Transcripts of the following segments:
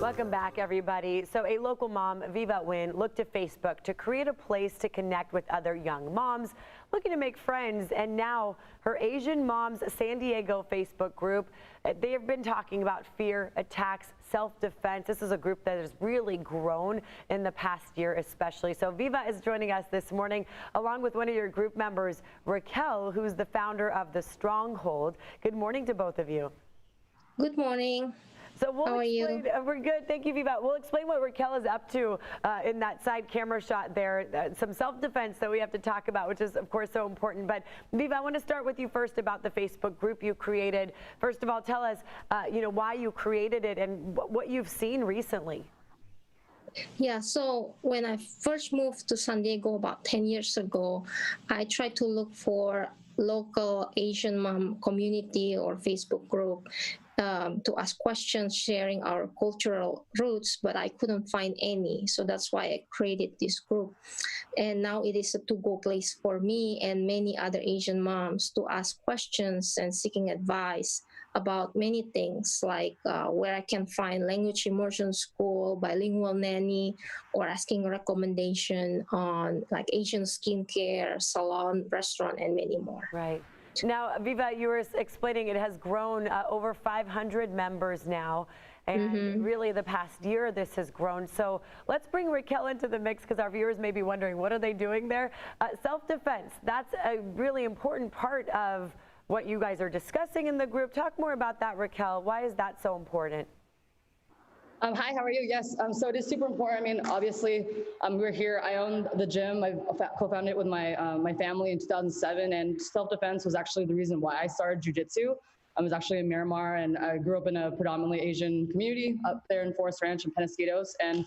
Welcome back, everybody. So a local mom, Viva Kwan-Nguyen, looked to Facebook to create a place to connect with other young moms looking to make friends. And now her Asian Moms San Diego Facebook group, they have been talking about fear, attacks, self-defense. This is a group that has really grown in the past year especially. So Viva is joining us this morning along with one of your group members, Raquel, who's the founder of The Stronghold. Good morning to both of you. Good morning. So we'll How are explain, you? We're good, thank you, Viva. We'll explain what Raquel is up to in that side camera shot there. Some self-defense that we have to talk about, which is, of course, so important. But Viva, I want to start with you first about the Facebook group you created. First of all, tell us, why you created it and what you've seen recently. Yeah, so when I first moved to San Diego about 10 years ago, I tried to look for local Asian mom community or Facebook group to ask questions, sharing our cultural roots, but I couldn't find any. So that's why I created this group. And now it is a to-go place for me and many other Asian moms to ask questions and seeking advice about many things, like where I can find language immersion school, bilingual nanny, or asking recommendation on like Asian skincare, salon, restaurant, and many more. Right. Now, Viva, you were explaining it has grown over 500 members now. And really the past year this has grown. So let's bring Raquel into the mix because our viewers may be wondering, what are they doing there? Self-defense, that's a really important part of what you guys are discussing in the group. Talk more about that, Raquel. Why is that so important? Hi, how are you? Yes, so it is super important. I mean, obviously, we're here. I own the gym. I co-founded it with my family in 2007, and self-defense was actually the reason why I started jiu-jitsu. I was actually in Miramar, and I grew up in a predominantly Asian community up there in Forest Ranch and Penasquitos. And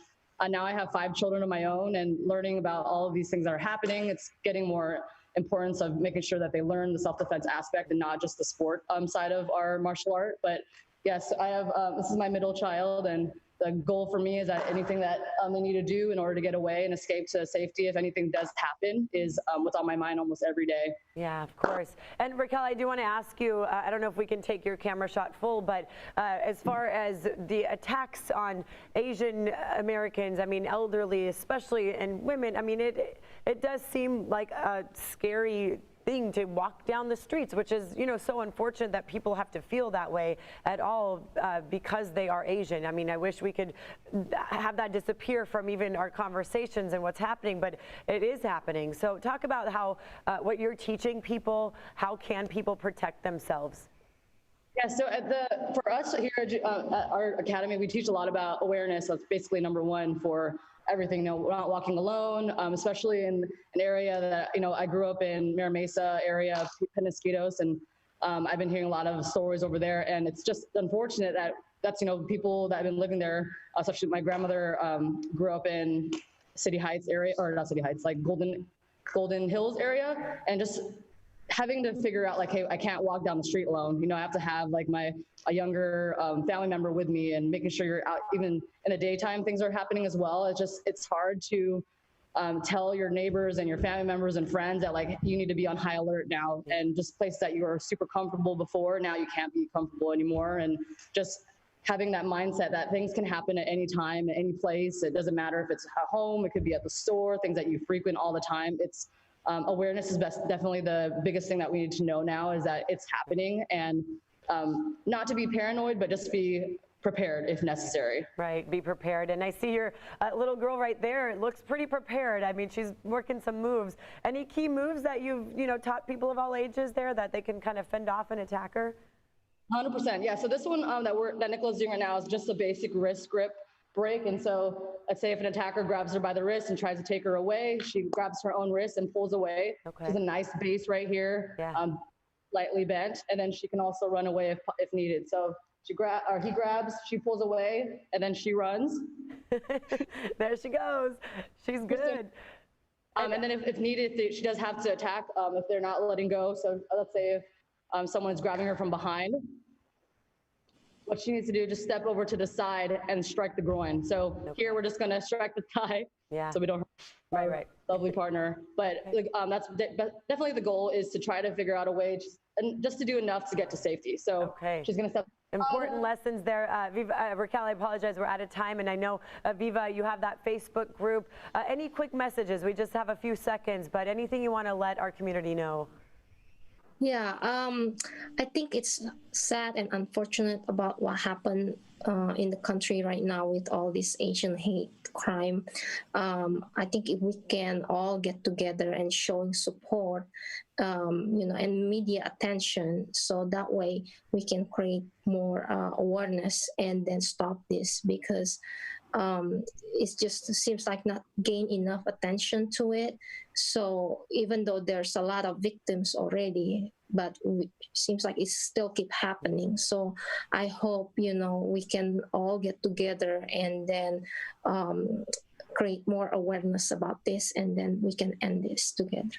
now I have 5 children of my own, and learning about all of these things that are happening, it's getting more importance of making sure that they learn the self-defense aspect and not just the sport side of our martial art. But yes, I have, this is my middle child, and the goal for me is that anything that they need to do in order to get away and escape to safety, if anything does happen, is what's on my mind almost every day. Yeah, of course. And Raquel, I do want to ask you, I don't know if we can take your camera shot full, but as far as the attacks on Asian Americans, I mean, elderly especially, and women, I mean, it does seem like a scary thing to walk down the streets, which is, so unfortunate that people have to feel that way at all because they are Asian. I mean, I wish we could have that disappear from even our conversations and what's happening, but it is happening. So talk about how, what you're teaching people, how can people protect themselves? Yeah, so for us here at our academy, we teach a lot about awareness. That's basically number one for everything. We're not walking alone, especially in an area that, I grew up in Mira Mesa area, Penasquitos, and I've been hearing a lot of stories over there, and it's just unfortunate that that's, people that have been living there, especially my grandmother grew up in City Heights area, or not City Heights, like Golden Hills area, and just having to figure out like, hey, I can't walk down the street alone. I have to have like a younger family member with me, and making sure you're out even in the daytime. Things are happening as well. It's hard to tell your neighbors and your family members and friends that like you need to be on high alert now, and just places that you were super comfortable before, now you can't be comfortable anymore. And just having that mindset that things can happen at any time, at any place. It doesn't matter if it's at home, it could be at the store, things that you frequent all the time. It's awareness is definitely the biggest thing that we need to know now, is that it's happening, and not to be paranoid, but just be prepared if necessary. Right, be prepared. And I see your little girl right there. It looks pretty prepared. I mean, she's working some moves. Any key moves that you've taught people of all ages there that they can kind of fend off an attacker? 100%. Yeah. So this one that Nicola's doing right now is just a basic wrist grip break. And so let's say if an attacker grabs her by the wrist and tries to take her away, she grabs her own wrist and pulls away. Okay. There's a nice base right here, lightly bent, and then she can also run away if needed. So he grabs, she pulls away, and then she runs. There she goes. She's good. And then if needed, she does have to attack if they're not letting go. So let's say if someone's grabbing her from behind, what she needs to do is just step over to the side and strike the groin. So here we're just gonna strike the thigh, so we don't hurt our lovely partner. But that's definitely the goal, is to try to figure out a way just to do enough to get to safety. So she's gonna step important lessons there. Viva, Raquel, I apologize, we're out of time, and I know, Viva, you have that Facebook group. Any quick messages? We just have a few seconds, but anything you want to let our community know? Yeah, I think it's sad and unfortunate about what happened in the country right now with all this Asian hate crime. I think if we can all get together and showing support, and media attention, so that way we can create more awareness and then stop this, because it just seems like not gain enough attention to it. So even though there's a lot of victims already, but it seems like it still keep happening. So I hope, we can all get together and then create more awareness about this, and then we can end this together.